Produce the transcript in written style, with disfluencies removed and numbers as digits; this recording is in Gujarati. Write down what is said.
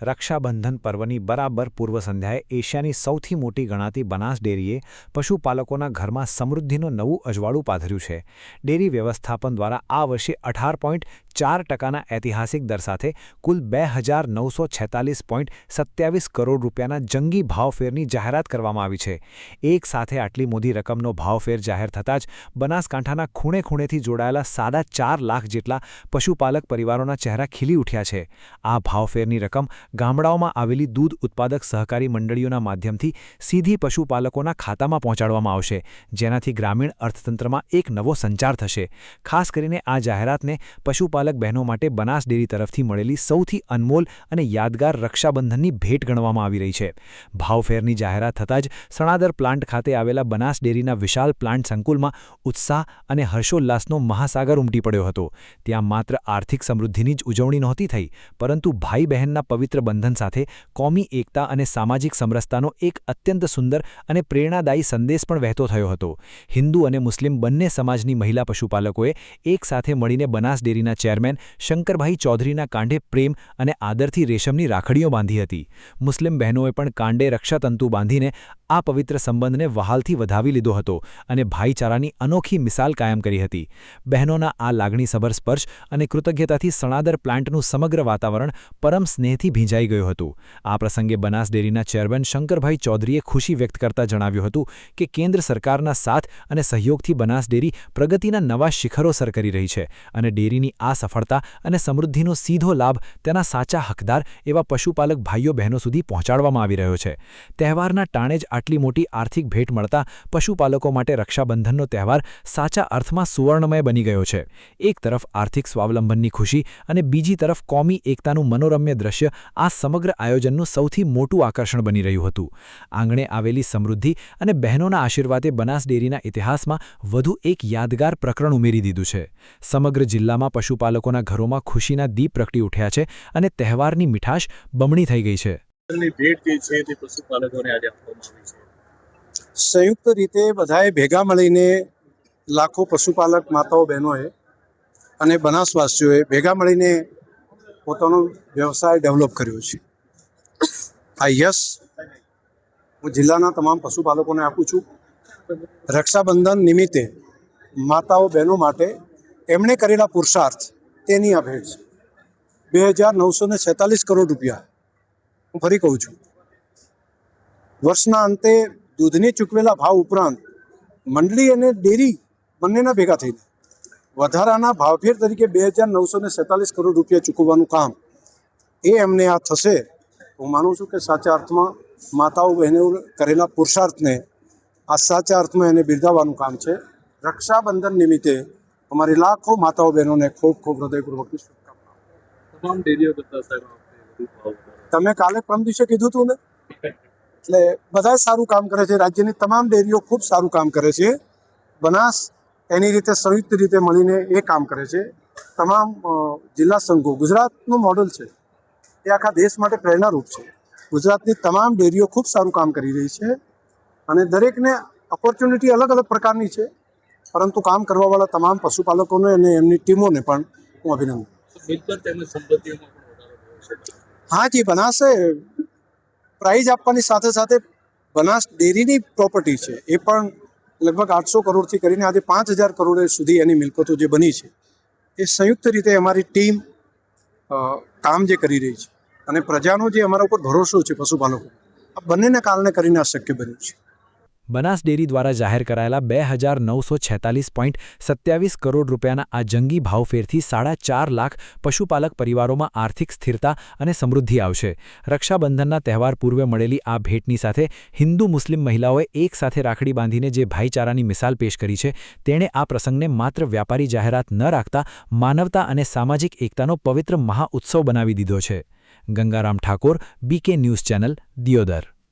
રક્ષાબંધન પર્વની બરાબર પૂર્વ સંધ્યાએ એશિયાની સૌથી મોટી ગણાતી બનાસ ડેરીએ પશુપાલકોના ઘરમાં સમૃદ્ધિનું નવું અજવાળું પાથર્યું છે. ડેરી વ્યવસ્થાપન દ્વારા આ વર્ષે 18.4% ઐતિહાસિક દર સાથે કુલ 2,946.27 કરોડ રૂપિયાના જંગી ભાવફેરની જાહેરાત કરવામાં આવી છે. એક સાથે આટલી મોટી રકમનો ભાવફેર જાહેર થતાં જ બનાસકાંઠાના ખૂણે ખૂણેથી જોડાયેલા સાડા 4 લાખ જેટલા પશુપાલક પરિવારોના ચહેરા ખીલી ઉઠ્યા છે. આ ભાવફેરની રકમ ગામડાઓમાં આવેલી દૂધ ઉત્પાદક સહકારી મંડળીઓના માધ્યમથી સીધી પશુપાલકોના ખાતામાં પહોંચાડવામાં આવશે, જેનાથી ગ્રામીણ અર્થતંત્રમાં એક નવો સંચાર થશે. ખાસ કરીને આ જાહેરાતને પશુપાલક બહેનો માટે બનાસ ડેરી તરફથી મળેલી સૌથી અનમોલ અને યાદગાર રક્ષાબંધનની ભેટ ગણવામાં આવી રહી છે. ભાવફેરની જાહેરાત થતાં જ સણાદર પ્લાન્ટ ખાતે આવેલા બનાસ ડેરીના વિશાળ પ્લાન્ટ સંકુલમાં ઉત્સાહ અને હર્ષોલ્લાસનો મહાસાગર ઉમટી પડ્યો હતો. ત્યાં માત્ર આર્થિક સમૃદ્ધિની જ ઉજવણી નહોતી થઈ, પરંતુ ભાઈ બહેનના પવિત્ર બંધન સાથે કોમી એકતા અને સામાજિક સમરસતાનો એક અત્યંત સુંદર અને પ્રેરણાદાયી સંદેશ પણ વહેતો થયો હતો. હિન્દુ અને મુસ્લિમ બંને સમાજની મહિલા પશુપાલકોએ એક સાથે મળીને બનાસ ડેરીના ચેરમેન શંકરભાઈ ચૌધરીના કાંઠે પ્રેમ અને આદરથી રેશમની રાખડીઓ બાંધી હતી. મુસ્લિમ બહેનોએ પણ કાંડે રક્ષાતંતુ બાંધીને આ પવિત્ર સંબંધને વહાલથી વધાવી લીધો હતો અને ભાઈચારાની અનોખી મિસાલ કાયમ કરી હતી. બહેનોના આ લાગણીસભર સ્પર્શ અને કૃતજ્ઞતાથી સણાદર પ્લાન્ટનું સમગ્ર વાતાવરણ પરમ સ્નેહથી ભીંજાઈ ગયું હતું. આ પ્રસંગે બનાસ ડેરીના ચેરમેન શંકરભાઈ ચૌધરીએ ખુશી વ્યક્ત કરતા જણાવ્યું હતું કે કેન્દ્ર સરકારના સાથ અને સહયોગથી બનાસ ડેરી પ્રગતિના નવા શિખરો સર કરી રહી છે અને ડેરીની આ સફળતા અને સમૃદ્ધિનો સીધો લાભ તેના સાચા હકદાર એવા પશુપાલક ભાઈઓ બહેનો સુધી પહોંચાડવામાં આવી રહ્યો છે. તહેવારના ટાણે જ આટલી મોટી આર્થિક ભેટ મળતા પશુપાલકો માટે રક્ષાબંધનનો તહેવાર સાચા અર્થમાં સુવર્ણમય બની ગયો છે. એક તરફ આર્થિક સ્વાવલંબનની ખુશી અને બીજી તરફ કોમી એકતાનું મનોરમ્ય દ્રશ્ય આ સમગ્ર આયોજનનું સૌથી મોટું આકર્ષણ બની રહ્યું હતું. આંગણે આવેલી સમૃદ્ધિ અને બહેનોના આશીર્વાદે બનાસ ડેરીના ઇતિહાસમાં વધુ એક યાદગાર પ્રકરણ ઉમેરી દીધું છે. સમગ્ર જિલ્લામાં પશુપાલકોના ઘરોમાં ખુશીના દીપ પ્રગટી ઉઠ્યા છે અને તહેવારની મીઠાશ બમણી થઈ ગઈ છે. સંયુક્ત રીતે બધાએ ભેગા મળીને લાખો પશુપાલક માતાઓ બહેનોએ અને બનાસવાસીઓએ ભેગા મળીને પોતાનો વ્યવસાય ડેવલપ કર્યો છે. આ યશ હું જિલ્લાના તમામ પશુપાલકોને આપું છું. રક્ષાબંધન નિમિત્તે માતાઓ બહેનો માટે એમણે કરેલા પુરુષાર્થ તેની આ ભેટ છે. 2,946 કરોડ રૂપિયા. હું ફરી કહું છું, વર્ષના અંતે દૂધને ચૂકવેલા ભાવ ઉપરાંત મંડળી અને ડેરી બંનેના ભેગા થઈને વધારાના ભાવફેર તરીકે 2,947 કરોડ રૂપિયા ચૂકવવાનું કામ એ એમને આ થશે. હું માનું છું કે સાચા અર્થમાં માતાઓ બહેનો કરેલા પુરુષાર્થને આ સાચા અર્થમાં એને બિરદાવવાનું કામ છે. રક્ષાબંધન નિમિત્તે અમારી લાખો માતાઓ બહેનોને ખૂબ ખૂબ હૃદયપૂર્વકની શુભકામનાઓ. તમે કાલે પરમ દિવસે કીધું હતું ને, એટલે બધા સારું કામ કરે છે. રાજ્યની તમામ ડેરીઓ ખૂબ સારું કામ કરે છે. બનાસ એની રીતે સંયુક્ત રીતે મળીને એ કામ કરે છે. તમામ જિલ્લા સંઘો ગુજરાતનું મોડલ છે, એ આખા દેશ માટે પ્રેરણારૂપ છે. ગુજરાતની તમામ ડેરીઓ ખૂબ સારું કામ કરી રહી છે અને દરેકને ઓપોર્ચ્યુનિટી અલગ અલગ પ્રકારની છે, પરંતુ કામ કરવાવાળા તમામ પશુપાલકોને અને એમની ટીમોને પણ હું અભિનંદન. હા જી, બનાસે પ્રાઇઝ આપવાની સાથે સાથે બનાસ ડેરીની પ્રોપર્ટી છે એ પણ લગભગ 800 કરોડથી કરીને આજે 5,000 કરોડ સુધી એની મિલકતો જે બની છે એ સંયુક્ત રીતે અમારી ટીમ કામ જે કરી રહી છે અને પ્રજાનો જે અમારા ઉપર ભરોસો છે પશુપાલકો, આ બંનેને કારણે કરીને આ શક્ય બન્યું છે. બનાસ ડેરી દ્વારા જાહેર કરાયેલા 2,946.27 કરોડ રૂપિયાના આ જંગી ભાવફેરથી 4.5 લાખ પશુપાલક પરિવારોમાં આર્થિક સ્થિરતા અને સમૃદ્ધિ આવશે. રક્ષાબંધનના તહેવાર પૂર્વે મળેલી આ ભેટની સાથે હિન્દુ મુસ્લિમ મહિલાઓએ એક સાથે રાખડી બાંધીને જે ભાઈચારાની મિસાલ પેશ કરી છે, તેણે આ પ્રસંગને માત્ર વ્યાપારી જાહેરાત ન રાખતા માનવતા અને સામાજિક એકતાનો પવિત્ર મહાઉત્સવ બનાવી દીધો છે. Gangaram Thakor, BK news channel, Deodar.